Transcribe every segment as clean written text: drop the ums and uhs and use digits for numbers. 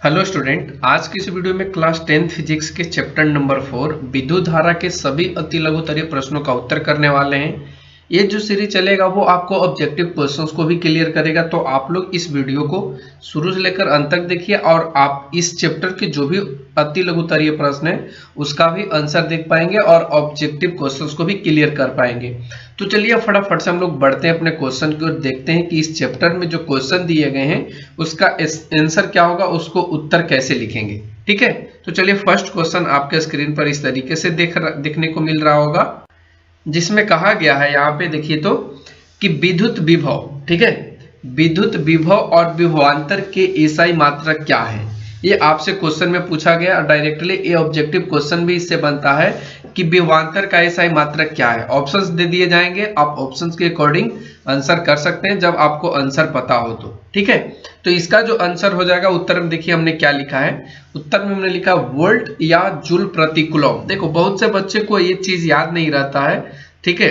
Hello student, आज की इस वीडियो में क्लास 10th फिजिक्स के चैप्टर नंबर 4 विद्युत धारा के सभी अति लघुतरीय प्रश्नों का उत्तर करने वाले हैं। ये जो सीरीज चलेगा वो आपको ऑब्जेक्टिव क्वेश्चंस को भी क्लियर करेगा, तो आप लोग इस वीडियो को शुरू से लेकर अंत तक देखिए और आप इस चैप्टर के जो भी अति लघुतरीय प्रश्न है उसका भी आंसर देख पाएंगे और ऑब्जेक्टिव क्वेश्चंस को भी क्लियर कर पाएंगे। तो चलिए फटाफट से हम लोग बढ़ते हैं अपने क्वेश्चन की ओर, देखते हैं कि इस चैप्टर में जो क्वेश्चन दिए गए हैं उसका आंसर क्या होगा, उसको उत्तर कैसे लिखेंगे। ठीक है, तो चलिए फर्स्ट क्वेश्चन आपके स्क्रीन पर इस तरीके से देखने को मिल रहा होगा, जिसमें कहा गया है यहाँ पे देखिए तो कि विद्युत विभव, ठीक है, विद्युत विभव और विभवांतर के एसआई मात्रक क्या है। ये आपसे क्वेश्चन में पूछा गया और डायरेक्टली ये ऑब्जेक्टिव क्वेश्चन भी इससे बनता है कि विभवांतर का एसआई मात्रक क्या है। ऑप्शंस दे दिए जाएंगे, आप ऑप्शंस के अकॉर्डिंग आंसर कर सकते हैं जब आपको आंसर पता हो तो। ठीक है, तो इसका जो आंसर हो जाएगा उत्तर में देखिए हमने क्या लिखा है। उत्तर में हमने लिखा वोल्ट या जूल प्रति कूलम। देखो बहुत से बच्चे को ये चीज याद नहीं रहता है, ठीक है,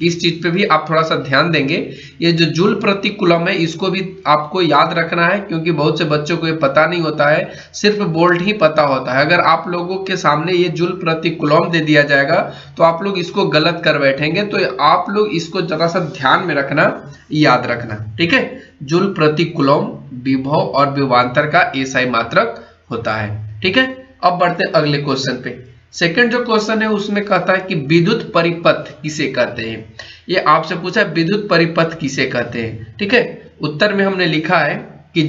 इस चीज पे भी आप थोड़ा सा ध्यान देंगे। ये जो जूल प्रति कूलम है इसको भी आपको याद रखना है, क्योंकि बहुत से बच्चों को ये पता नहीं होता है, सिर्फ वोल्ट ही पता होता है। अगर आप लोगों के सामने ये जूल प्रति कूलम दे दिया जाएगा तो आप लोग इसको गलत कर बैठेंगे, तो आप लोग इसको जरा सा ध्यान में रखना, याद रखना। ठीक है, जूल प्रति कूलम विभव और विभवांतर का एसआई मात्रक होता है। ठीक है, अब बढ़ते हैं अगले क्वेश्चन पे। सेकंड जो क्वेश्चन है उसमें कहता है कि विद्युत परिपथ किसे कहते हैं। ये आपसे पूछा है विद्युत परिपथ किसे कहते हैं। ठीक है, उत्तर में हमने लिखा है कि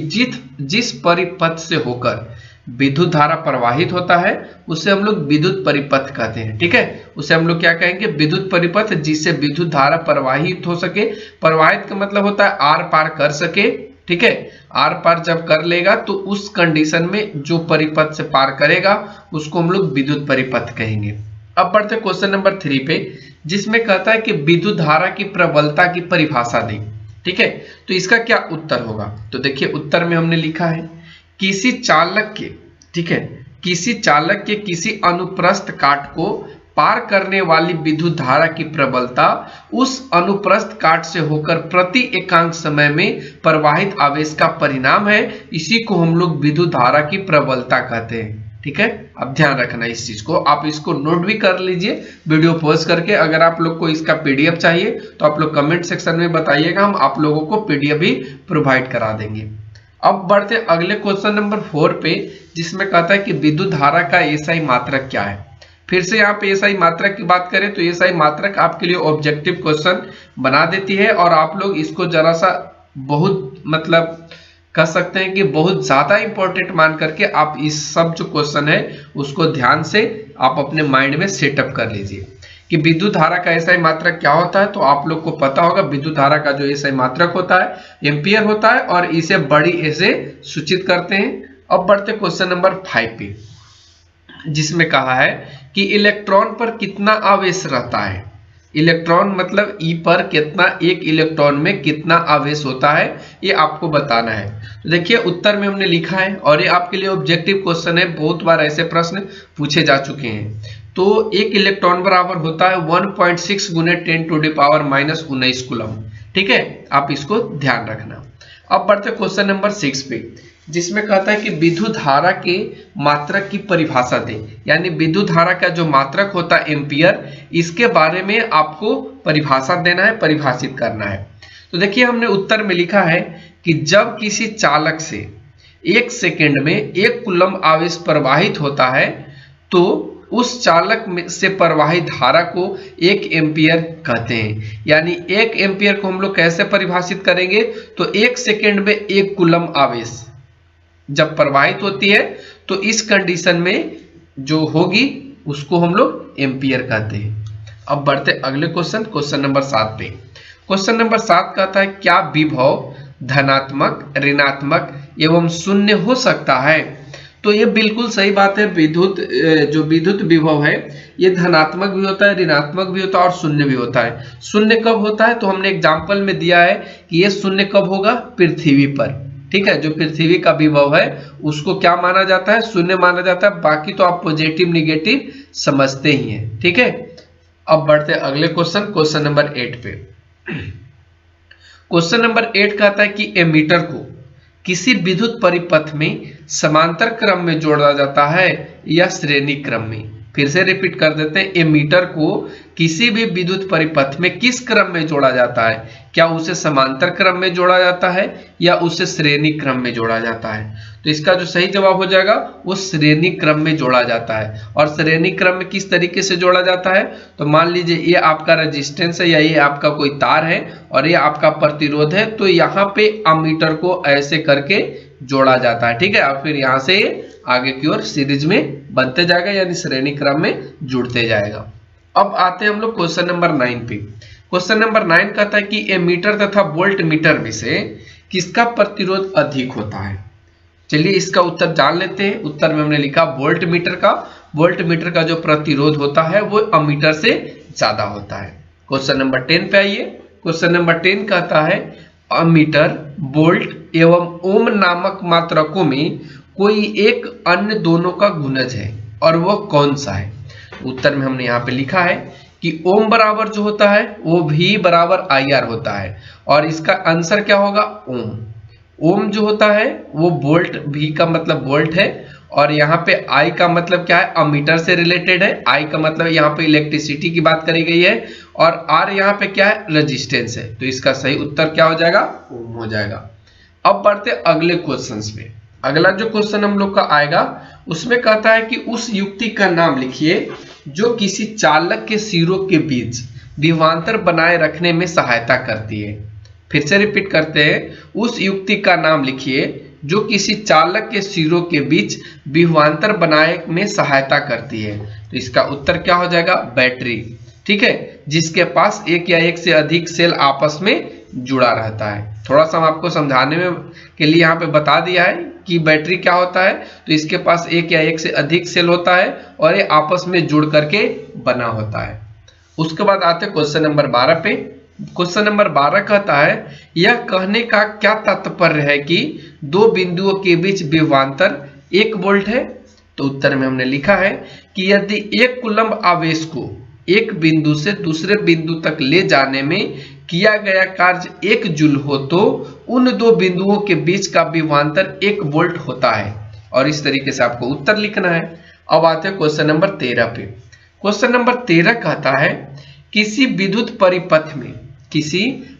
जिस परिपथ से होकर विद्युत धारा प्रवाहित होता है उसे हम लोग विद्युत परिपथ कहते हैं। ठीक है, उसे हम लोग क्या कहेंगे, विद्युत परिपथ, जिससे विद्युत धारा प्रवाहित हो सके। प्रवाहित का मतलब होता है आर पार कर सके। ठीक है, आर पार जब कर लेगा तो उस कंडीशन में जो परिपथ से पार करेगा उसको हम लोग विद्युत परिपथ कहेंगे। अब बढ़ते क्वेश्चन नंबर 3 पे, जिसमें कहता है कि विद्युत धारा की प्रबलता की परिभाषा दें। ठीक है, तो इसका क्या उत्तर होगा, तो देखिए उत्तर में हमने लिखा है किसी चालक के, ठीक है, किसी चालक के किसी अनुप्रस्थ काट को पार करने वाली विद्युत धारा की प्रबलता उस अनुप्रस्थ काट से होकर प्रति एकांक समय में प्रवाहित आवेश का परिणाम है। इसी को हम लोग विद्युत धारा की प्रबलता कहते हैं। ठीक है, अब ध्यान रखना इस चीज को, आप इसको नोट भी कर लीजिए वीडियो पॉज करके। अगर आप लोग को इसका पीडीएफ चाहिए तो आप लोग कमेंट सेक्शन में बताइएगा, हम आप लोगों को पीडीएफ भी प्रोवाइड करा देंगे। अब बढ़ते अगले क्वेश्चन नंबर 4 पे, जिसमें कहता है कि विद्युत धारा का एसआई मात्रक क्या है। फिर से यहाँ पे एसआई मात्रक की बात करें तो एसआई मात्रक आपके लिए ऑब्जेक्टिव क्वेश्चन बना देती है और आप लोग इसको जरा सा बहुत मतलब कह सकते हैं कि बहुत ज्यादा इंपॉर्टेंट मान करके आप इस सब जो क्वेश्चन है उसको ध्यान से आप अपने माइंड में सेटअप कर लीजिए कि विद्युत धारा का एसआई मात्रक क्या होता है। तो आप लोग को पता होगा विद्युत धारा का जो एसआई मात्रक होता है एम्पियर होता है और इसे बड़ी ए से सूचित करते हैं। अब बढ़ते क्वेश्चन नंबर 5 पे, जिसमें कहा है कि इलेक्ट्रॉन पर कितना आवेश रहता है। इलेक्ट्रॉन मतलब ई पर कितना, एक इलेक्ट्रॉन में कितना आवेश होता है ये आपको बताना है। तो देखिए उत्तर में हमने लिखा है और ये आपके लिए ऑब्जेक्टिव क्वेश्चन है, बहुत बार ऐसे प्रश्न पूछे जा चुके हैं। तो एक इलेक्ट्रॉन बराबर होता है 1.6 गुने 10⁻⁻19 कूलम। ठीक है, आप इसको ध्यान रखना। अब बढ़ते क्वेश्चन नंबर 6 पे, जिसमें कहता है कि विद्युत धारा के मात्रक की परिभाषा दें, यानी विद्युत धारा का जो मात्रक होता है एम्पियर, इसके बारे में आपको परिभाषा देना है, परिभाषित करना है। तो देखिए हमने उत्तर में लिखा है कि जब किसी चालक से 1 सेकेंड में 1 कूलम आवेश प्रवाहित होता है तो उस चालक में से प्रवाहित धारा को 1 एम्पियर कहते हैं। यानी 1 एम्पियर को हम लोग कैसे परिभाषित करेंगे, तो 1 सेकेंड में 1 कूलम आवेश जब प्रवाहित होती है तो इस कंडीशन में जो होगी उसको हम लोग एम्पियर कहते हैं। अब बढ़ते अगले क्वेश्चन, क्वेश्चन नंबर 7 पे। क्वेश्चन नंबर 7 कहता है क्या विभव धनात्मक, ऋणात्मक एवं शून्य हो सकता है। तो ये बिल्कुल सही बात है। जो विद्युत विभव है ये धनात्मक भी होता है, ऋणात्मक भी होता है और शून्य भी होता है। शून्य कब होता है, तो हमने एग्जाम्पल में दिया है कि ये शून्य कब होगा, पृथ्वी पर। ठीक है, जो पृथ्वी का विभव है उसको क्या माना जाता है, शून्य माना जाता है। बाकी तो आप पॉजिटिव निगेटिव समझते ही हैं। ठीक है, अब बढ़ते अगले क्वेश्चन, क्वेश्चन नंबर 8 पे। क्वेश्चन नंबर 8 कहता है कि एमीटर को किसी विद्युत परिपथ में समांतर क्रम में जोड़ा जाता है या श्रेणी क्रम में। फिर से रिपीट कर देते हैं, एमीटर को किसी भी विद्युत परिपथ में किस क्रम में जोड़ा जाता है? क्या उसे समांतर क्रम में जोड़ा जाता है या उसे श्रेणी क्रम में जोड़ा जाता है? तो इसका जो सही जवाब हो जाएगा वो श्रेणी क्रम में जोड़ा जाता है। और श्रेणी क्रम में किस तरीके से जोड़ा जाता है? तो मान लीजिए ये आपका रेजिस्टेंस है या ये आपका कोई तार है और ये आपका प्रतिरोध है, तो यहाँ पे अमीटर को ऐसे करके जोड़ा जाता है, ठीक है। और फिर यहाँ से आगे की ओर सीरीज में बनते जाएगा, यानी श्रेणी क्रम में जुड़ते जाएगा। अब आते हैं हम लोग क्वेश्चन नंबर 9 पे। क्वेश्चन नंबर 9 कहता है कि एमीटर तथा वोल्ट मीटर में से किसका प्रतिरोध अधिक होता है? चलिए इसका उत्तर जान लेते हैं। उत्तर में हमने लिखा वोल्ट मीटर का। वोल्ट मीटर का जो प्रतिरोध होता है वो अमीटर से ज्यादा होता है। क्वेश्चन नंबर 10 पे आइए। क्वेश्चन नंबर 10 कहता है अमीटर, वोल्ट एवं ओम नामक मात्रकों में कोई एक अन्य दोनों का गुणज है और वह कौन सा है? उत्तर में हमने यहाँ पे लिखा है कि ओम बराबर जो होता है वो V बराबर IR होता है और इसका आंसर क्या होगा? ओम। ओम जो होता है वो वोल्ट, V का मतलब वोल्ट है और यहाँ पे I का मतलब क्या है? अमीटर से रिलेटेड है। I का मतलब यहाँ पे इलेक्ट्रिसिटी की बात करी गई है और R यहाँ पे क्या है? रेजिस्टेंस है। तो इसका सही उत्तर क्या हो जाएगा? ओम हो जाएगा। अब बढ़ते अगले क्वेश्चंस पे। अगला जो क्वेश्चन हम लोग का आएगा उसमें कहता है कि उस युक्ति का नाम लिखिए जो किसी चालक के सिरों के बीच विभवांतर बनाए रखने में सहायता करती है। फिर से रिपीट करते हैं, उस युक्ति का नाम लिखिए जो किसी चालक के सिरों के बीच विभवांतर बनाए में सहायता करती है। तो इसका उत्तर क्या हो जाएगा? बैटरी, ठीक है, जिसके पास एक या एक से अधिक सेल आपस में जुड़ा रहता है। थोड़ा सा हम आपको समझाने में के लिए यहाँ पे बता दिया है कि बैटरी क्या होता है। तो इसके पास एक या एक से अधिक सेल होता है और ये आपस में जुड़ करके बना होता है। उसके बाद आते हैं क्वेश्चन नंबर 12 पे। क्वेश्चन नंबर 12 कहता है यह कहने का क्या तात्पर्य है कि दो बिंदुओं के बीच विभवांतर 1 वोल्ट है? तो उत्तर में हमने लिखा है कि यदि 1 कूलम्ब आवेश को एक बिंदु से दूसरे बिंदु तक ले जाने में किया गया कार्य 1 जूल हो तो उन दो बिंदुओं के बीच का विभवांतर 1 वोल्ट होता है। और इस तरीके से आपको उत्तर लिखना है। अब आते हैं क्वेश्चन नंबर 13 पे। क्वेश्चन नंबर 13 कहता है किसी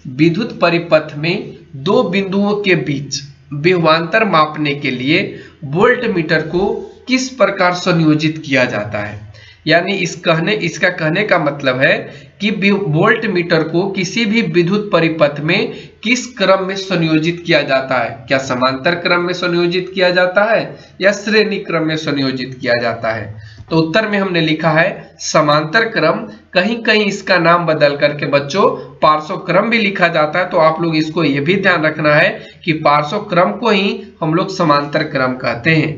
विद्युत परिपथ में दो बिंदुओं के बीच विभवांतर मापने के लिए वोल्ट मीटर को किस प्रकार संयोजित किया जाता है? यानी इसका कहने का मतलब है कि वोल्ट मीटर को किसी भी विद्युत परिपथ में किस क्रम में संयोजित किया जाता है? क्या समांतर क्रम में संयोजित किया जाता है या श्रेणी क्रम में संयोजित किया जाता है? तो उत्तर में हमने लिखा है समांतर क्रम। कहीं कहीं इसका नाम बदल करके बच्चों पार्श्व क्रम भी लिखा जाता है। तो आप लोग इसको ये भी ध्यान रखना है कि पार्श्व क्रम को ही हम लोग समांतर क्रम कहते हैं।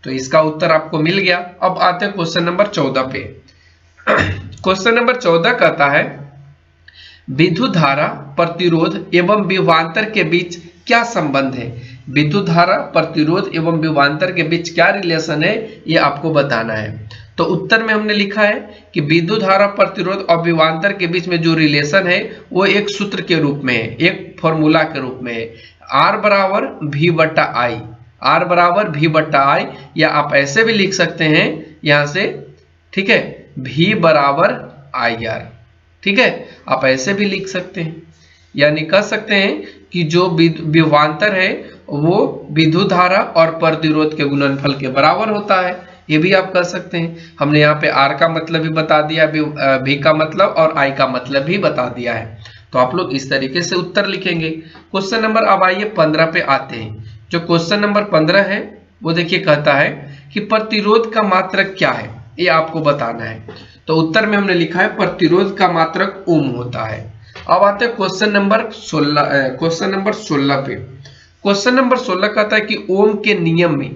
तो इसका उत्तर आपको मिल गया। अब आते हैं क्वेश्चन नंबर 14 पे। क्वेश्चन नंबर 14 कहता है विद्युत धारा, प्रतिरोध एवं विभवांतर के बीच क्या संबंध है? विद्युत धारा, प्रतिरोध एवं विभवांतर के बीच क्या रिलेशन है, ये आपको बताना है। तो उत्तर में हमने लिखा है कि विद्युत धारा, प्रतिरोध और विभवांतर के बीच में जो रिलेशन है वो एक सूत्र के रूप में है, एक फॉर्मूला के रूप में है। R बराबर V बट्टा I, R बराबर V बट्टा I, या आप ऐसे भी लिख सकते हैं यहाँ से, ठीक है, V बराबर IR, ठीक है, आप ऐसे भी लिख सकते हैं। यानी कह सकते हैं कि जो विभवांतर है वो विद्युत धारा और प्रतिरोध के गुणनफल के बराबर होता है। ये भी आप कर सकते हैं। हमने यहाँ पे R का मतलब भी बता दिया, V का मतलब और I का मतलब भी बता दिया है। तो आप लोग इस तरीके से उत्तर लिखेंगे। क्वेश्चन नंबर अब आइए 15 पे आते हैं। जो क्वेश्चन नंबर 15 है वो देखिए कहता है कि प्रतिरोध का मात्रक क्या है, ये आपको बताना है। तो उत्तर में हमने लिखा है प्रतिरोध का मात्रक ओम होता है। अब आते हैं क्वेश्चन नंबर 16 पे। क्वेश्चन नंबर 16 कहता है कि ओम के नियम में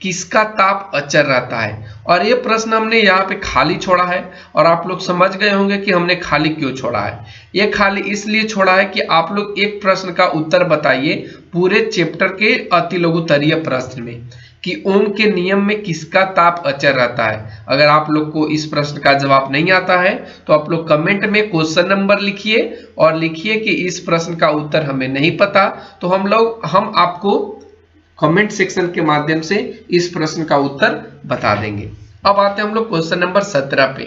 किसका ताप अचर रहता है? और ये प्रश्न हमने यहाँ पे खाली छोड़ा है और आप लोग समझ गए होंगे कि हमने खाली क्यों छोड़ा है। ये खाली इसलिए छोड़ा है कि आप लोग एक प्रश्न का उत्तर बताइए पूरे चैप्टर के अति लघुत्तरीय प्रश्न में कि ओम के नियम में किसका ताप अचर रहता है। अगर आप लोग को इस प्रश्न का जवाब नहीं आता है तो आप लोग कमेंट में क्वेश्चन नंबर लिखिए और लिखिए कि इस प्रश्न का उत्तर हमें नहीं पता। तो हम आपको कमेंट सेक्शन के माध्यम से इस प्रश्न का उत्तर बता देंगे। अब आते हैं हम लोग क्वेश्चन नंबर 17 पे।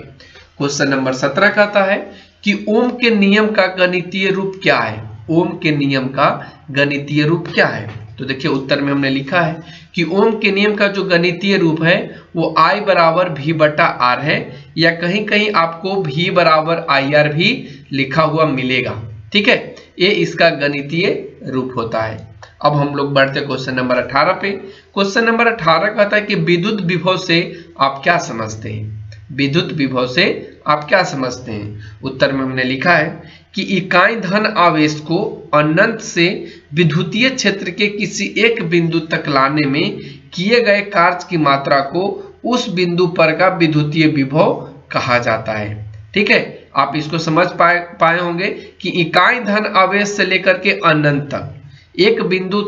क्वेश्चन नंबर 17 कहता है कि ओम के नियम का गणितीय रूप क्या है। ओम के नियम का गणितीय रूप क्या है? तो देखिए उत्तर में हमने लिखा है कि ओम के नियम का जो गणितीय रूप है वो I बराबर V बटा R है, या कहीं कहीं आपको V बराबर IR भी लिखा हुआ मिलेगा। ठीक है, ये इसका गणितीय रूप होता है। अब हम लोग बढ़ते क्वेश्चन नंबर 18 पे। क्वेश्चन नंबर 18 कहता है कि विद्युत विभव से आप क्या समझते हैं। विद्युत विभव से आप क्या समझते हैं? उत्तर में हमने लिखा है कि इकाई धन आवेश को अनंत से विद्युतीय क्षेत्र के किसी एक बिंदु तक लाने में किए गए कार्य की मात्रा को उस बिंदु पर का विद्युतीय विभव कहा जाता है। ठीक है, आप इसको समझ पाए होंगे कि इकाई धन आवेश से लेकर के अनंत तक एक बिंदु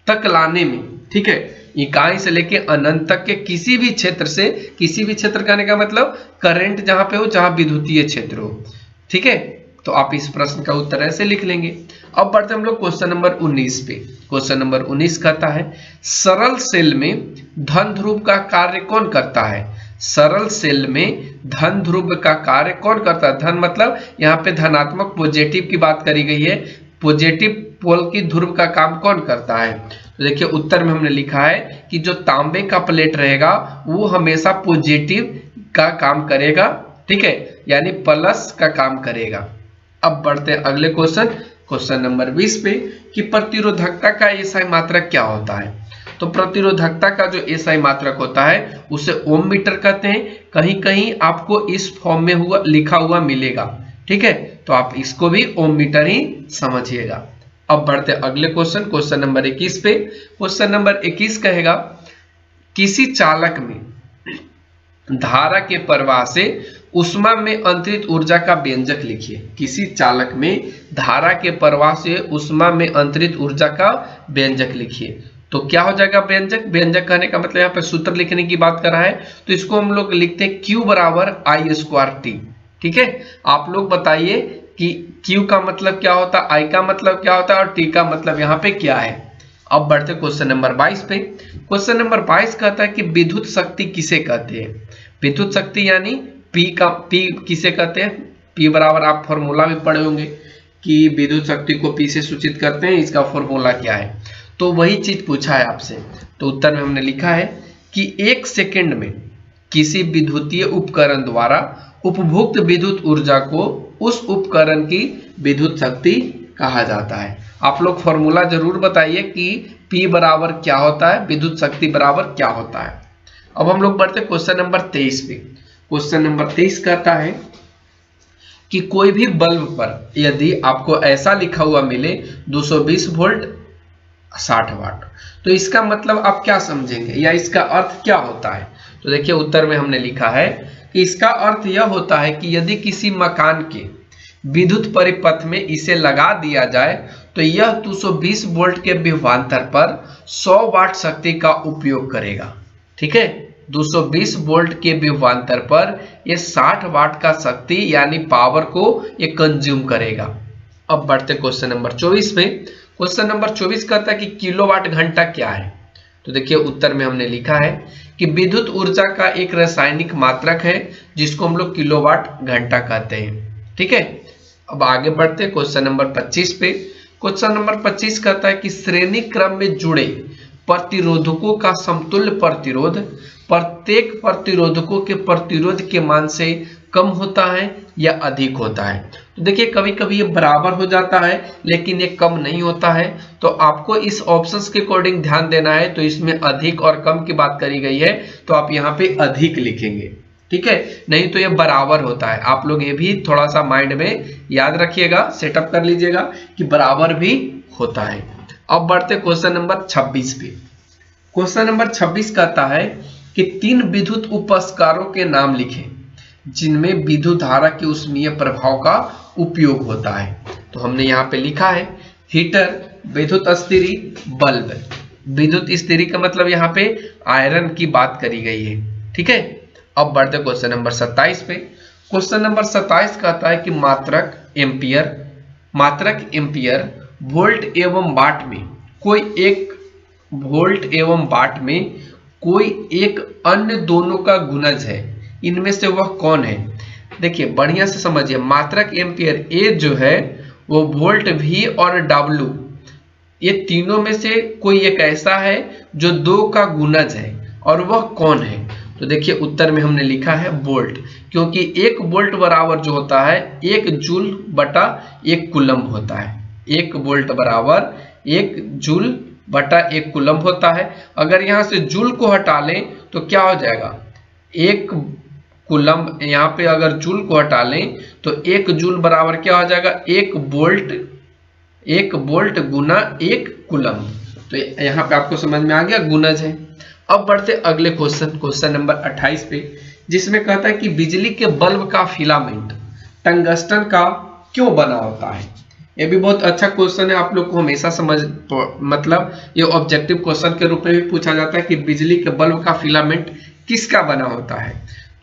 तक लाने में, ठीक है, इकाई से लेके अनंत तक के किसी भी क्षेत्र से, किसी भी क्षेत्र कहने का मतलब करंट जहां पे हो, जहां विद्युतीय क्षेत्र हो। ठीक है, तो आप इस प्रश्न का उत्तर ऐसे लिख लेंगे। अब बढ़ते हम लोग क्वेश्चन नंबर 19 पे। क्वेश्चन नंबर 19 कहता है सरल सेल में धन ध्रुव का कार्य कौन करता है। सरल सेल में धन ध्रुव का कार्य कौन करता है? धन मतलब यहाँ पे धनात्मक पॉजिटिव की बात करी गई है। पॉजिटिव पोल की ध्रुव का काम कौन करता है? तो देखिए उत्तर में हमने लिखा है कि जो तांबे का प्लेट रहेगा वो हमेशा पॉजिटिव का काम करेगा। ठीक है, यानी प्लस का काम करेगा। अब बढ़ते हैं अगले क्वेश्चन, क्वेश्चन नंबर 20 पे कि प्रतिरोधकता का एसआई मात्रक क्या होता है। तो प्रतिरोधकता का जो एसआई मात्रक होता है उसे ओम मीटर कहते हैं। कहीं कहीं आपको इस फॉर्म में लिखा हुआ मिलेगा। ठीक है, तो आप इसको भी ओम मीटर ही समझिएगा। अब बढ़ते अगले क्वेश्चन, क्वेश्चन नंबर 21 पे। क्वेश्चन नंबर 21 कहेगा किसी चालक में धारा के प्रवाह से उष्मा में अंतरित ऊर्जा का व्यंजक लिखिए। किसी चालक में धारा के प्रवाह से उष्मा में अंतरित ऊर्जा का व्यंजक लिखिए। तो क्या हो जाएगा व्यंजक? व्यंजक कहने का मतलब यहाँ पे सूत्र लिखने की बात कर रहा है, तो इसको हम लोग लिखते हैं Q बराबर I स्क्वायर T। ठीक है, आप लोग बताइए कि Q का मतलब क्या होता है, I का मतलब क्या होता है और T का मतलब यहाँ पे क्या है। अब बढ़ते क्वेश्चन नंबर 22 पे। क्वेश्चन नंबर 22 कहता है कि विद्युत शक्ति किसे कहते हैं। विद्युत शक्ति यानी P किसे कहते हैं। P बराबर आप फॉर्मूला भी पढ़े होंगे कि विद्युत शक्ति को P से सूचित करते हैं, इसका फॉर्मूला क्या है। तो वही चीज पूछा है आपसे। तो उत्तर में हमने लिखा है कि 1 सेकंड में किसी विद्युतीय उपकरण द्वारा उपभुक्त विद्युत ऊर्जा को उस उपकरण की विद्युत शक्ति कहा जाता है। आप लोग फॉर्मूला जरूर बताइए कि P बराबर क्या होता है, विद्युत शक्ति बराबर क्या होता है। अब हम लोग बढ़ते क्वेश्चन नंबर 23 पे। क्वेश्चन नंबर 23 कहता है कि कोई भी बल्ब पर यदि आपको ऐसा लिखा हुआ मिले 220 वोल्ट 60 वाट, तो इसका मतलब आप क्या समझेंगे या इसका अर्थ क्या होता है। तो देखिए उत्तर में हमने लिखा है कि इसका अर्थ यह होता है कि यदि किसी मकान के विद्युत परिपथ में इसे लगा दिया जाए तो यह 220 वोल्ट के विभवांतर पर 100 वाट शक्ति का उपयोग करेगा। ठीक है, 220 वोल्ट के विभवांतर पर यह 60 वाट का शक्ति यानी पावर को ये कंज्यूम करेगा। अब बढ़ते क्वेश्चन नंबर 24 पे। क्वेश्चन नंबर 24 कहता है कि किलोवाट घंटा क्या है। तो देखिए उत्तर में हमने लिखा है कि विद्युत ऊर्जा का एक रासायनिक मात्रक है जिसको हम लोग किलोवाट घंटा कहते हैं। ठीक है, अब आगे बढ़ते क्वेश्चन नंबर 25 पे। क्वेश्चन नंबर 25 कहता है कि श्रेणी क्रम में जुड़े प्रतिरोधकों का समतुल्य प्रतिरोध प्रत्येक प्रतिरोधकों के प्रतिरोध के मान से कम होता है या अधिक होता है। तो देखिए कभी कभी ये बराबर हो जाता है लेकिन ये कम नहीं होता है, तो आपको इस ऑप्शंस के अकॉर्डिंग ध्यान देना है। तो इसमें अधिक और कम की बात करी गई है तो आप यहाँ पे अधिक लिखेंगे। ठीक है, नहीं तो ये बराबर होता है। आप लोग ये भी थोड़ा सा माइंड में याद रखिएगा, सेटअप कर लीजिएगा कि बराबर भी होता है। अब बढ़ते क्वेश्चन नंबर 26 पे। क्वेश्चन नंबर 26 कहता है कि 3 विद्युत उपस्कारों के नाम लिखें जिनमें विद्युत धारा के ऊष्मीय प्रभाव का उपयोग होता है। तो हमने यहाँ पे लिखा है हीटर, विद्युत स्थिरी, बल्ब। विद्युत स्थिरी का मतलब यहाँ पे आयरन की बात करी गई है। ठीक है, अब बढ़ते क्वेश्चन नंबर 27 पे। क्वेश्चन नंबर 27 कहता है कि मात्रक एम्पियर वोल्ट एवं वाट में कोई एक वोल्ट एवं वाट में कोई एक अन्य दोनों का गुणज है, इनमें से वह कौन है? देखिए बढ़िया से समझिए, मात्रक एम्पियर ए जो है वो वोल्ट वी और डब्ल्यू, ये तीनों में से कोई एक ऐसा है जो दो का गुणज है, और वह कौन है? तो देखिए उत्तर में हमने लिखा है वोल्ट, क्योंकि एक वोल्ट बराबर जो होता है 1 जूल बटा 1 कूलम्ब होता है। 1 वोल्ट बराबर 1 जूल बटा 1 कूलम्ब होता है। अगर यहाँ से जूल को हटा लें तो क्या हो जाएगा? 1 कूलम्ब, यहाँ पे अगर जूल को हटा लें तो 1 जूल बराबर क्या हो जाएगा? 1 वोल्ट गुना 1 कूलम्ब। तो यहाँ पे आपको समझ में आ गया गुणज है। अब बढ़ते अगले क्वेश्चन नंबर 28 पे, जिसमें कहता है कि बिजली के बल्ब का फिलामेंट टंगस्टन का क्यों बना होता है? ये भी बहुत अच्छा क्वेश्चन है, आप लोग को हमेशा मतलब ये ऑब्जेक्टिव क्वेश्चन के रूप में भी पूछा जाता है कि बिजली के बल्ब का फिलामेंट किसका बना होता है।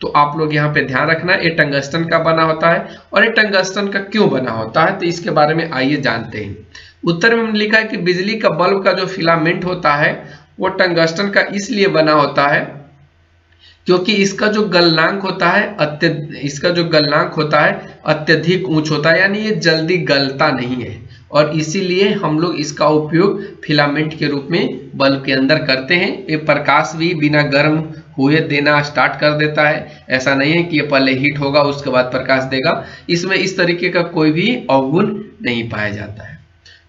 तो आप लोग यहाँ पे ध्यान रखना, ये टंगस्टन का बना होता है। और ये टंगस्टन का क्यों बना होता है, तो इसके बारे में आइए जानते हैं। उत्तर में हमने लिखा है कि बिजली का बल्ब का जो फिलामेंट होता है वो टंगस्टन का इसलिए बना होता है क्योंकि इसका जो गलनांक होता है अत्यधिक ऊंच होता है, यानी ये जल्दी गलता नहीं है, और इसीलिए हम लोग इसका उपयोग फिलामेंट के रूप में बल्ब के अंदर करते हैं। ये प्रकाश भी बिना गर्म हुए देना स्टार्ट कर देता है, ऐसा नहीं है कि ये पहले हीट होगा उसके बाद प्रकाश देगा। इसमें इस तरीके का कोई भी अवगुण नहीं पाया जाता है।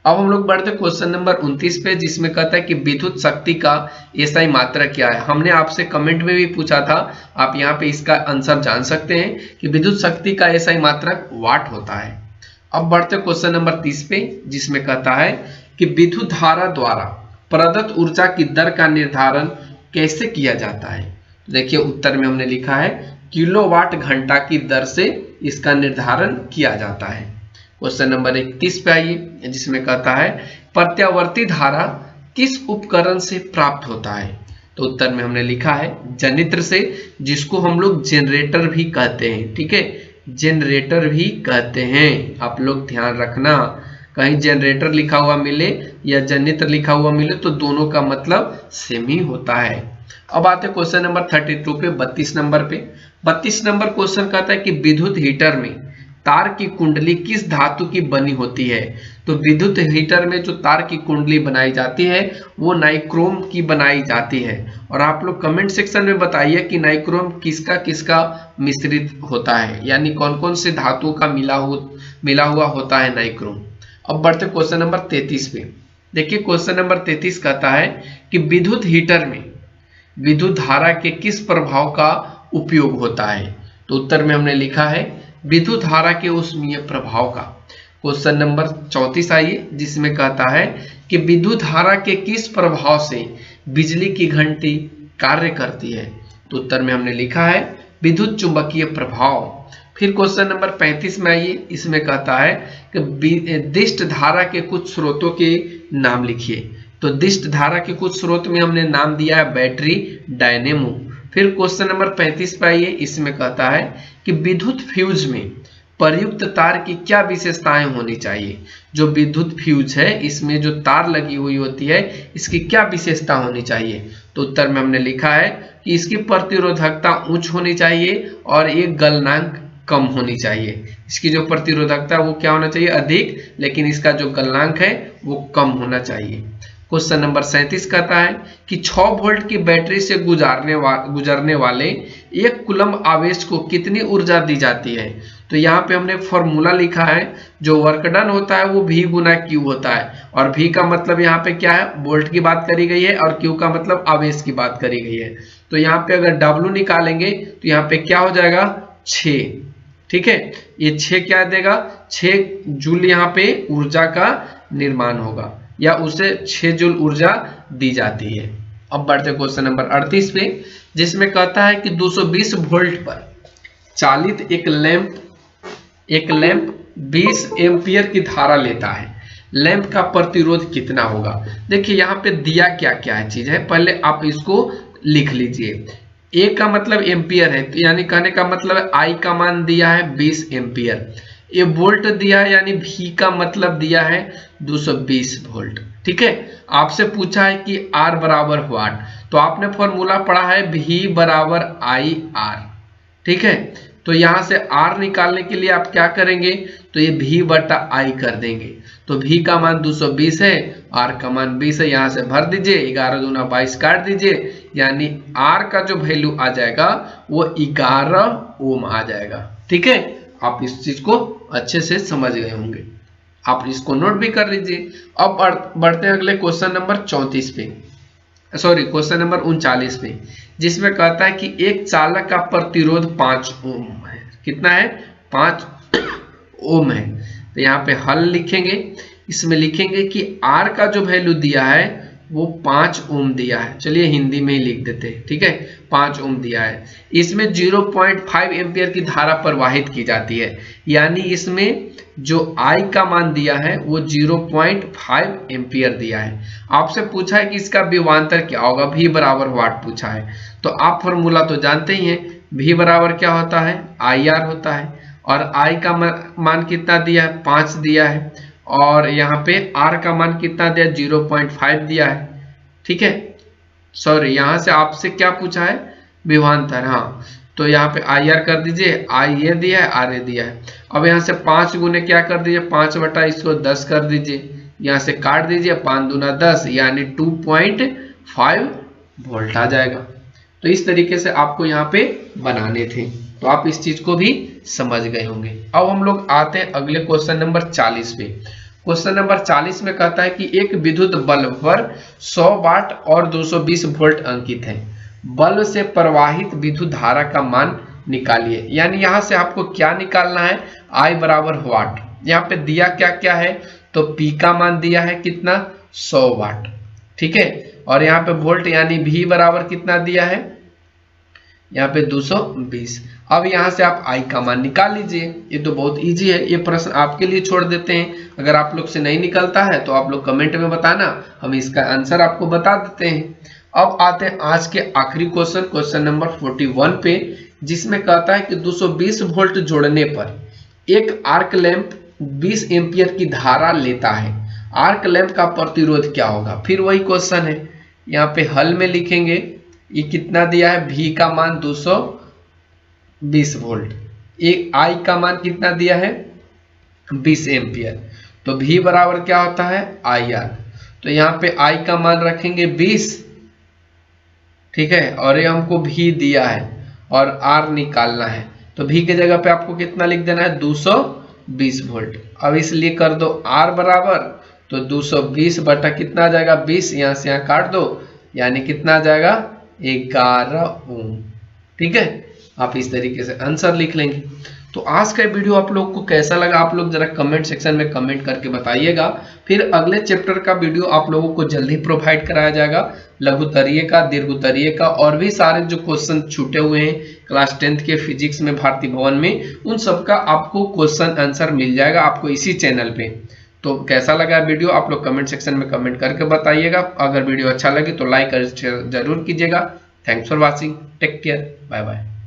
अब हम लोग बढ़ते क्वेश्चन नंबर 29 पे, जिसमें कहता है कि विद्युत शक्ति का एसआई मात्रक क्या है। हमने आपसे कमेंट में भी पूछा था, आप यहाँ पे इसका आंसर जान सकते हैं कि विद्युत शक्ति का एसआई मात्रक वाट होता है। अब बढ़ते क्वेश्चन नंबर 30 पे, जिसमें कहता है कि विद्युत धारा द्वारा प्रदत्त ऊर्जा की दर का निर्धारण कैसे किया जाता है। देखिए उत्तर में हमने लिखा है किलोवाट घंटा की दर से इसका निर्धारण किया जाता है। क्वेश्चन नंबर 31 पे आइए, जिसमें कहता है प्रत्यावर्ती धारा किस उपकरण से प्राप्त होता है। तो उत्तर में हमने लिखा है जनित्र से, जिसको हम लोग जनरेटर भी कहते हैं। ठीक है, जनरेटर भी कहते हैं, आप लोग ध्यान रखना, कहीं जनरेटर लिखा हुआ मिले या जनित्र लिखा हुआ मिले तो दोनों का मतलब सेम ही होता है। अब आते क्वेश्चन नंबर 32 पे, 32 नंबर पे। 32 नंबर क्वेश्चन कहता है कि विद्युत हीटर में तार की कुंडली किस धातु की बनी होती है। तो विद्युत हीटर में जो तार की कुंडली बनाई जाती है वो नाइक्रोम की बनाई जाती है। और आप लोग कमेंट सेक्शन में बताइए कि नाइक्रोम किसका किसका मिश्रित होता है, यानी कौन कौन से धातुओं का मिला हुआ होता है नाइक्रोम। अब बढ़ते क्वेश्चन नंबर 33 पे। देखिए क्वेश्चन नंबर 33 कहता है कि विद्युत हीटर में विद्युत धारा के किस प्रभाव का उपयोग होता है। तो उत्तर में हमने लिखा है विद्युत धारा के ऊष्मीय प्रभाव का। क्वेश्चन नंबर 34 आइए, जिसमें कहता है कि विद्युत धारा के किस प्रभाव से बिजली की घंटी कार्य करती है। तो उत्तर में हमने लिखा है विद्युत चुंबकीय प्रभाव। फिर क्वेश्चन नंबर 35 में आइए, इसमें कहता है कि दिष्ट धारा के कुछ स्रोतों के नाम लिखिए। तो दिष्ट धारा के कुछ स्रोत में हमने नाम दिया है बैटरी, डायनेमो। फिर क्वेश्चन नंबर 35 पे आइए, इसमें कहता है कि विद्युत फ्यूज में प्रयुक्त तार की क्या विशेषताएं होनी चाहिए। जो विद्युत फ्यूज है इसमें जो तार लगी हुई होती है इसकी क्या विशेषता होनी चाहिए। तो उत्तर में हमने लिखा है कि इसकी प्रतिरोधकता उच्च होनी चाहिए और एक गलनांक कम होनी चाहिए। इसकी जो प्रतिरोधकता है वो क्या होना चाहिए, अधिक, लेकिन इसका जो गलनांक है वो कम होना चाहिए। क्वेश्चन नंबर 37 कहता है कि 6 वोल्ट की बैटरी से गुजरने वाले 1 कूलम्ब आवेश को कितनी ऊर्जा दी जाती है। तो यहाँ पे हमने फॉर्मूला लिखा है, जो वर्क डन होता है वो V गुना Q होता है, और V का मतलब यहाँ पे क्या है, वोल्ट की बात करी गई है, और Q का मतलब आवेश की बात करी गई है। तो यहाँ पे अगर W निकालेंगे तो यहाँ पे क्या हो जाएगा 6। ठीक है, ये 6 क्या देगा, 6 जूल यहाँ पे ऊर्जा का निर्माण होगा, या उसे 6 जूल ऊर्जा दी जाती है। अब बढ़ते क्वेश्चन नंबर 38 पे, जिसमें कहता है कि 220 वोल्ट पर चालित एक लैंप 20 एम्पियर की धारा लेता है, लैंप का प्रतिरोध कितना होगा। देखिए यहाँ पे दिया क्या क्या चीज है, पहले आप इसको लिख लीजिए। ए का मतलब एम्पियर है, तो यानी कहने का मतलब I का मान दिया है 20 एम्पियर। ये वोल्ट दिया है, यानी V का मतलब दिया है 220 वोल्ट। ठीक है, आपसे पूछा है कि R बराबर वाट, तो आपने फॉर्मूला पढ़ा है V बराबर IR। ठीक है, तो यहां से R निकालने के लिए आप क्या करेंगे, तो ये V बटा I कर देंगे। तो V का मान 220 है, R का मान 20 है, यहां से भर दीजिए, 11 दूना 22 काट दीजिए, यानी R का जो वैल्यू आ जाएगा वो 11 ओम आ जाएगा। ठीक है, आप इस चीज को अच्छे से समझ गए होंगे, आप इसको नोट भी कर लीजिए। अब बढ़ते हैं अगले क्वेश्चन नंबर 34 पे, सॉरी क्वेश्चन नंबर 39 पे, जिसमें कहता है कि एक चालक का प्रतिरोध 5 ओम है। कितना है, 5 ओम है। तो यहाँ पे हल लिखेंगे, इसमें लिखेंगे कि R का जो वैल्यू दिया है वो 5 ओम दिया है। चलिए हिंदी में ही लिख देते हैं। ठीक है, 5 ओम दिया है। इसमें 0.5 एम्पियर की धारा प्रवाहित की जाती है, यानी इसमें जो I का मान दिया है वो 0.5 एम्पियर दिया है। आपसे पूछा है कि इसका विभवांतर क्या होगा, V बराबर वाट पूछा है। तो आप फॉर्मूला तो जानते ही हैं, V बराबर क्या होता है, IR होता है, और I का मान कितना दिया है, 5 दिया है, और यहाँ पे R का मान कितना दिया, 0.5 दिया है। ठीक है, सॉरी यहाँ से आपसे क्या पूछा है, विभवांतर। हाँ, तो यहाँ पे IR कर दीजिए, I ये दिया है, R ये दिया है। अब यहाँ से 5 गुने क्या कर दीजिए, 5 बटा इसको 10 कर दीजिए, यहाँ से काट दीजिए, 5 दूना 10, यानी 2.5 वोल्ट आ जाएगा। तो इस तरीके से आपको यहाँ पे बनाने थे, तो आप इस चीज को भी समझ गए होंगे। अब हम लोग आते हैं अगले क्वेश्चन नंबर 40 पे। क्वेश्चन नंबर 40 में कहता है कि एक विद्युत बल्ब पर 100 वाट और 220 वोल्ट अंकित है, बल्ब से प्रवाहित विद्युत धारा का मान निकालिए। यानी यहां से आपको क्या निकालना है, I बराबर वाट। यहाँ पे दिया क्या क्या है, तो P का मान दिया है कितना, 100 वाट। ठीक है, और यहाँ पे वोल्ट यानी V बराबर कितना दिया है, यहाँ पे 220। अब यहाँ से आप I का मान निकाल लीजिए। ये तो बहुत इजी है, ये प्रश्न आपके लिए छोड़ देते हैं। अगर आप लोग से नहीं निकलता है तो आप लोग कमेंट में बताना, हम इसका आंसर आपको बता देते हैं। अब आते हैं आज के आखिरी क्वेश्चन, क्वेश्चन नंबर 41 पे, जिसमें कहता है कि 220 वोल्ट जोड़ने पर एक आर्क लैंप 20 एम्पियर की धारा लेता है, आर्क लैंप का प्रतिरोध क्या होगा। फिर वही क्वेश्चन है, यहाँ पे हल में लिखेंगे, ये कितना दिया है, V का मान 220 वोल्ट, एक I का मान कितना दिया है, 20 एम्पियर। तो V बराबर क्या होता है, IR। तो यहाँ पे I का मान रखेंगे 20। ठीक है, और ये हमको V दिया है और R निकालना है, तो V के जगह पे आपको कितना लिख देना है, 220 वोल्ट। अब इसलिए कर दो R बराबर, तो 220 बटा कितना आ जाएगा, 20, यहाँ से यहाँ काट दो, यानी कितना आ जाएगा, 11 ओम। ठीक है, आप इस तरीके से आंसर लिख लेंगे। तो आज का वीडियो आप लोग को कैसा लगा, आप लोग जरा कमेंट सेक्शन में कमेंट करके बताइएगा। फिर अगले चैप्टर का वीडियो आप लोगों को जल्दी प्रोवाइड कराया जाएगा, लघुत्तरीय का, दीर्घोत्तरीय का, और भी सारे जो क्वेश्चन छूटे हुए हैं क्लास 10th के फिजिक्स में भारती भवन में, उन सबका आपको क्वेश्चन आंसर मिल जाएगा आपको इसी चैनल पे। तो कैसा लगा वीडियो आप लोग कमेंट सेक्शन में कमेंट करके बताइएगा। अगर वीडियो अच्छा लगे तो लाइक और शेयर जरूर कीजिएगा। Thanks for watching, take care, bye bye.